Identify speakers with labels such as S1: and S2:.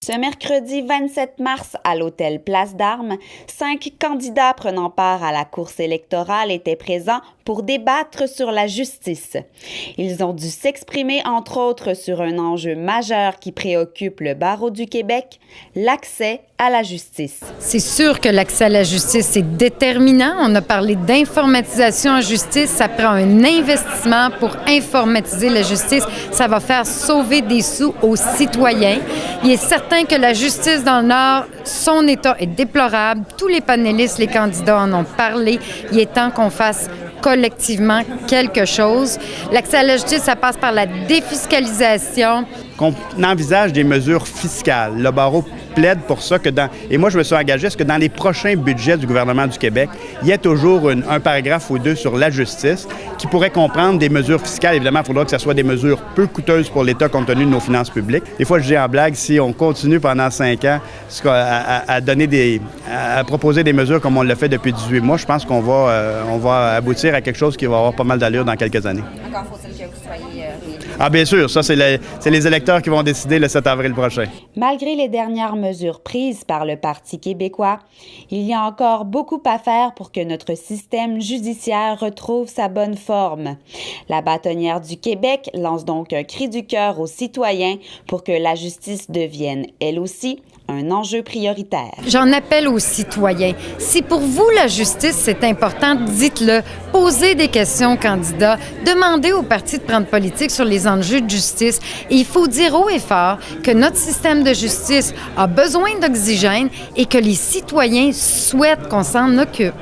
S1: Ce mercredi 27 mars, à l'hôtel Place d'Armes, 5 candidats prenant part à la course électorale étaient présents pour débattre sur la justice. Ils ont dû s'exprimer, entre autres, sur un enjeu majeur qui préoccupe le barreau du Québec, l'accès à la justice.
S2: C'est sûr que l'accès à la justice est déterminant. On a parlé d'informatisation en justice. Ça prend un investissement pour informatiser la justice. Ça va faire sauver des sous aux citoyens. Il est certain que la justice dans le Nord, son état est déplorable. Tous les panélistes, les candidats en ont parlé. Il est temps qu'on fasse collectivement quelque chose. L'accès à la justice, ça passe par la défiscalisation.
S3: Qu'on envisage des mesures fiscales. Le barreau plaide pour ça et moi je me suis engagé à ce que dans les prochains budgets du gouvernement du Québec, il y ait toujours un paragraphe ou deux sur la justice qui pourrait comprendre des mesures fiscales. Évidemment, il faudra que ce soit des mesures peu coûteuses pour l'État compte tenu de nos finances publiques. Des fois, je dis en blague, si on continue pendant 5 ans à proposer des mesures comme on l'a fait depuis 18 mois, je pense qu'on va aboutir à quelque chose qui va avoir pas mal d'allure dans quelques années.
S1: Encore faut-il que vous soyez
S3: bien sûr, ça c'est les électeurs qui vont décider le 7 avril prochain.
S1: Malgré les dernières mesures prises par le Parti québécois, il y a encore beaucoup à faire pour que notre système judiciaire retrouve sa bonne forme. La bâtonnière du Québec lance donc un cri du cœur aux citoyens pour que la justice devienne, elle aussi, un enjeu prioritaire.
S2: J'en appelle aux citoyens. Si pour vous, la justice, c'est important, dites-le. Posez des questions aux candidats. Demandez aux partis de prendre politique sur les enjeux de justice. Et il faut dire haut et fort que notre système de justice a besoin d'oxygène et que les citoyens souhaitent qu'on s'en occupe.